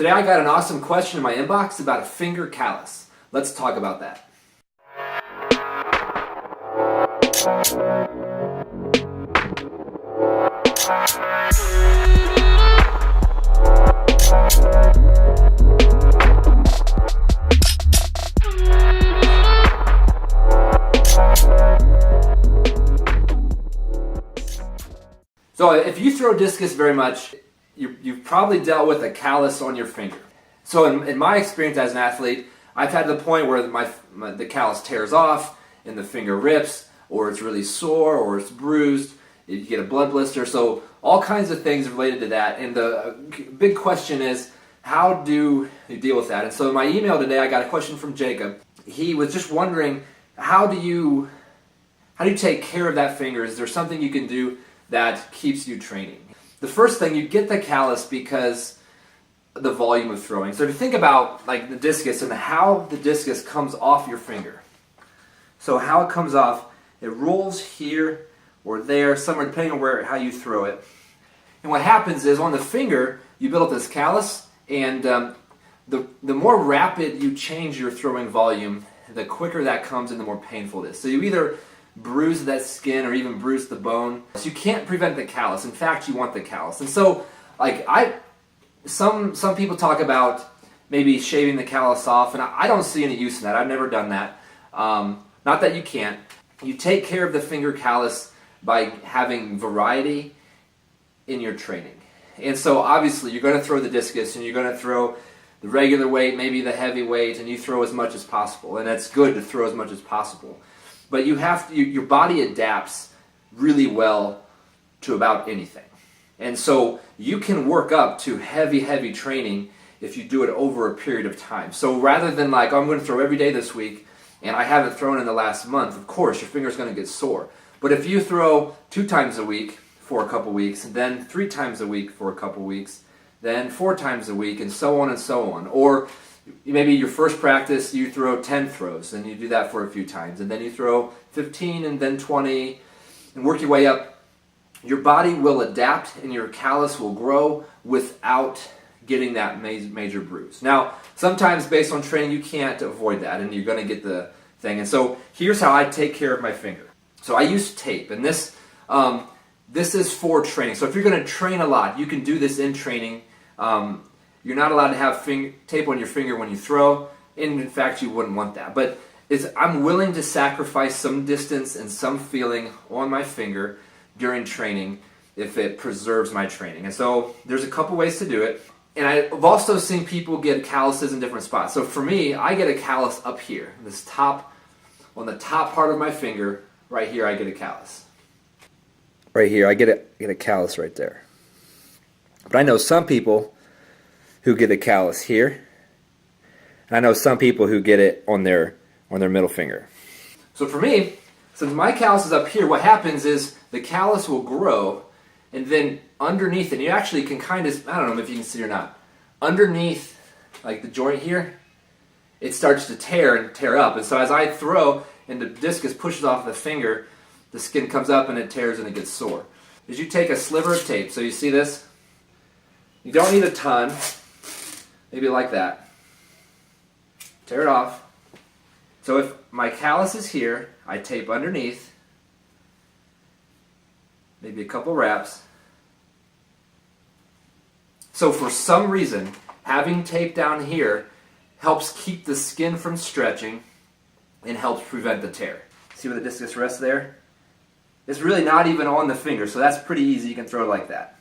Today I got an awesome question in my inbox about a finger callus. Let's talk about that. So if you throw discus very much, you've probably dealt with a callus on your finger. So in my experience as an athlete, I've had to the point where the callus tears off and the finger rips, or it's really sore, or it's bruised, you get a blood blister, so all kinds of things related to that. And the big question is, how do you deal with that? And so in my email today, I got a question from Jacob. He was just wondering, how do you take care of that finger? Is there something you can do that keeps you training? The first thing, you get the callus because of the volume of throwing. So if you think about like the discus and how the discus comes off your finger. So how it comes off, it rolls here or there, somewhere depending on how you throw it. And what happens is on the finger, you build up this callus, and the more rapid you change your throwing volume, the quicker that comes and the more painful it is. So you either bruise that skin or even bruise the bone. So you can't prevent the callus. In fact, you want the callus. And so like some people talk about maybe shaving the callus off, and I don't see any use in that. I've never done that. Not that you can't. You take care of the finger callus by having variety in your training. And so obviously you're going to throw the discus and you're going to throw the regular weight, maybe the heavy weight, and you throw as much as possible. And it's good to throw as much as possible. But your body adapts really well to about anything. And so you can work up to heavy training if you do it over a period of time. So rather than like, oh, I'm going to throw every day this week, and I haven't thrown in the last month, of course, your finger's going to get sore. But if you throw 2 times a week for a couple weeks, and then 3 times a week for a couple weeks, then 4 times a week, and so on and so on. Or maybe your first practice, you throw 10 throws, and you do that for a few times, and then you throw 15 and then 20, and work your way up. Your body will adapt, and your callus will grow without getting that major bruise. Now, sometimes based on training, you can't avoid that, and you're going to get the thing. And so here's how I take care of my finger. So I use tape, and this is for training. So if you're going to train a lot, you can do this in training. You're not allowed to have tape on your finger when you throw, and in fact you wouldn't want that. But I'm willing to sacrifice some distance and some feeling on my finger during training if it preserves my training. And so there's a couple ways to do it. And I've also seen people get calluses in different spots. So for me, I get a callus up here, on the top part of my finger, right here I get a callus. Right here, I get a callus right there. But I know some people who get a callus here, and I know some people who get it on their middle finger. So for me, since my callus is up here, what happens is the callus will grow, and then underneath it, you actually can kind of, I don't know if you can see or not, underneath like the joint here, it starts to tear up. And so as I throw and the discus pushes off the finger, the skin comes up and it tears and it gets sore. As you take a sliver of tape, so you see this? You don't need a ton, maybe like that. Tear it off. So if my callus is here, I tape underneath, maybe a couple wraps. So for some reason, having tape down here helps keep the skin from stretching and helps prevent the tear. See where the discus rests there? It's really not even on the finger, so that's pretty easy. You can throw it like that.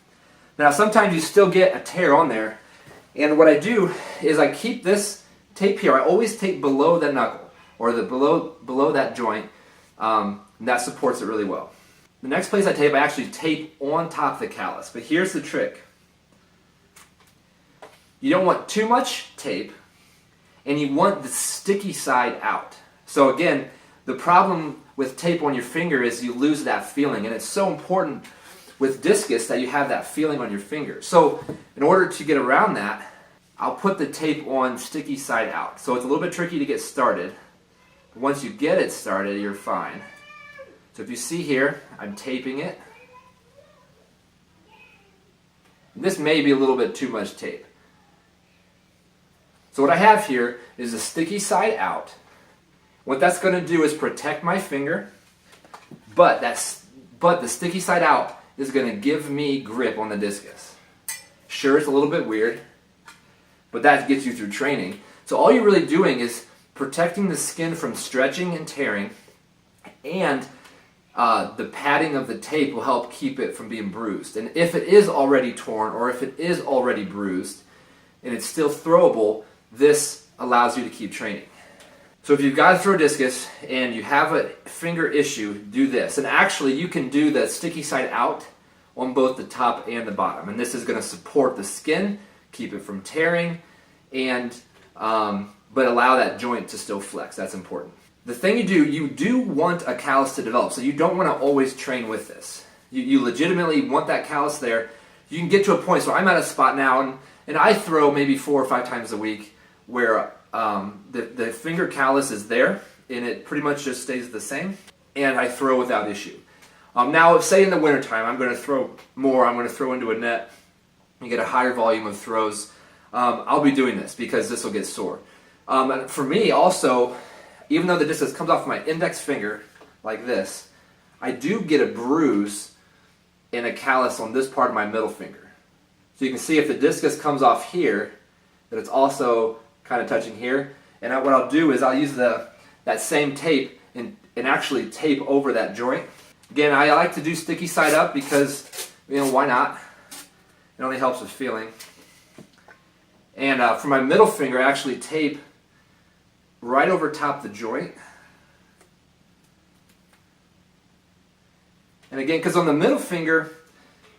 Now sometimes you still get a tear on there, and what I do is I keep this tape here. I always tape below the knuckle, or below that joint, and that supports it really well. The next place I actually tape on top of the callus, but here's the trick. You don't want too much tape, and you want the sticky side out. So again, the problem with tape on your finger is you lose that feeling, and it's so important with discus that you have that feeling on your finger. So in order to get around that, I'll put the tape on sticky side out. So it's a little bit tricky to get started. But once you get it started, you're fine. So if you see here, I'm taping it. And this may be a little bit too much tape. So what I have here is a sticky side out. What that's going to do is protect my finger, but the sticky side out is going to give me grip on the discus. Sure, it's a little bit weird, but that gets you through training. So all you're really doing is protecting the skin from stretching and tearing, and the padding of the tape will help keep it from being bruised. And if it is already torn or if it is already bruised and it's still throwable, this allows you to keep training. So if you've got to throw discus and you have a finger issue, do this. And actually you can do the sticky side out on both the top and the bottom. And this is going to support the skin, keep it from tearing, and but allow that joint to still flex. That's important. The thing you do want a callus to develop, so you don't want to always train with this. You legitimately want that callus there. You can get to a point, so I'm at a spot now, and I throw maybe 4 or 5 times a week where the finger callus is there, and it pretty much just stays the same, and I throw without issue. Now, say in the wintertime, I'm going to throw more, I'm going to throw into a net and get a higher volume of throws. I'll be doing this because this will get sore. For me, also, even though the discus comes off my index finger like this, I do get a bruise and a callus on this part of my middle finger. So you can see if the discus comes off here, that it's also kind of touching here. And what I'll do is I'll use that same tape and actually tape over that joint. Again, I like to do sticky side up because, why not? It only helps with feeling. And for my middle finger, I actually tape right over top the joint. And again, because on the middle finger,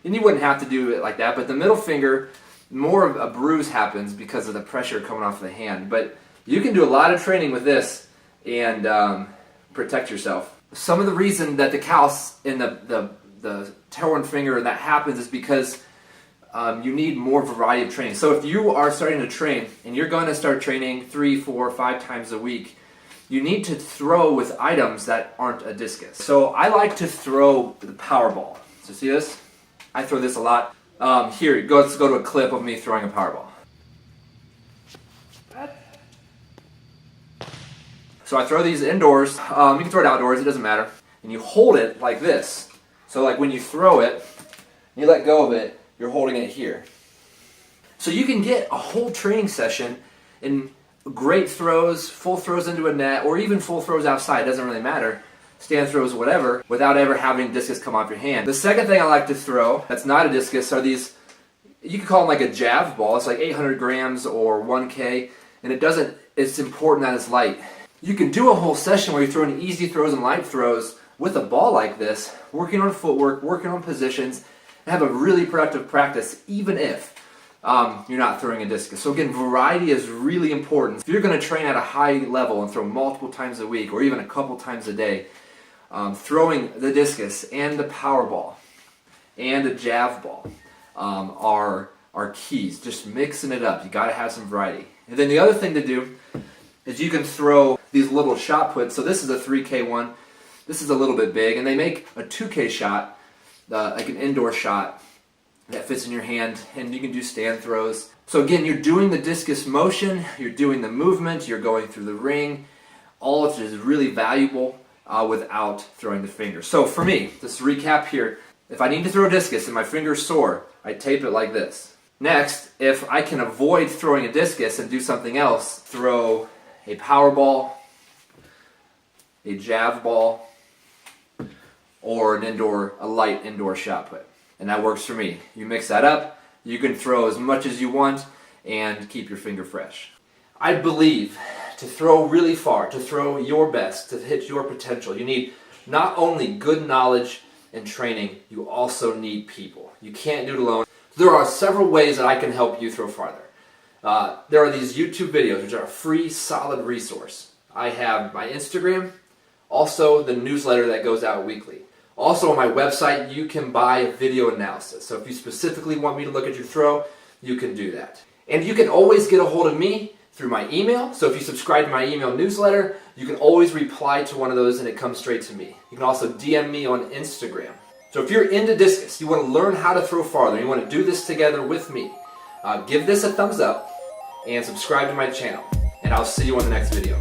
and you wouldn't have to do it like that, but the middle finger, more of a bruise happens because of the pressure coming off the hand. But you can do a lot of training with this and protect yourself. Some of the reason that the callus in the torn finger that happens is because you need more variety of training. So if you are starting to train and you're going to start training 3, 4, 5 times a week, you need to throw with items that aren't a discus. So I like to throw the power ball. So see this? I throw this a lot. Here, let's go to a clip of me throwing a power ball. So I throw these indoors. You can throw it outdoors, it doesn't matter. And you hold it like this. So like when you throw it, you let go of it, you're holding it here. So you can get a whole training session in great throws, full throws into a net, or even full throws outside, doesn't really matter. Stand throws, whatever, without ever having discus come off your hand. The second thing I like to throw that's not a discus are these, you could call them like a jav ball. It's like 800 grams or 1K, and it's important that it's light. You can do a whole session where you're throwing easy throws and light throws with a ball like this, working on footwork, working on positions, and have a really productive practice, even if you're not throwing a discus. So again, variety is really important. If you're going to train at a high level and throw multiple times a week or even a couple times a day, throwing the discus and the power ball and the jav ball are keys. Just mixing it up. You got to have some variety. And then the other thing to do is you can throw these little shot puts. So this is a 3K one. This is a little bit big, and they make a 2K shot, like an indoor shot that fits in your hand, and you can do stand throws. So again, you're doing the discus motion, you're doing the movement, you're going through the ring, all which is really valuable without throwing the finger. So for me, just to recap here, if I need to throw a discus and my finger's sore, I tape it like this. Next, if I can avoid throwing a discus and do something else, throw a power ball, a jav ball, or a light indoor shot put. And that works for me. You mix that up, you can throw as much as you want and keep your finger fresh. I believe to throw really far, to throw your best, to hit your potential, you need not only good knowledge and training, you also need people. You can't do it alone. There are several ways that I can help you throw farther. There are these YouTube videos, which are a free, solid resource. I have my Instagram, also the newsletter that goes out weekly. Also on my website, you can buy a video analysis. So if you specifically want me to look at your throw, you can do that. And you can always get a hold of me through my email. So if you subscribe to my email newsletter, you can always reply to one of those and it comes straight to me. You can also DM me on Instagram. So if you're into discus, you want to learn how to throw farther, you want to do this together with me, give this a thumbs up. and subscribe to my channel. And I'll see you on the next video.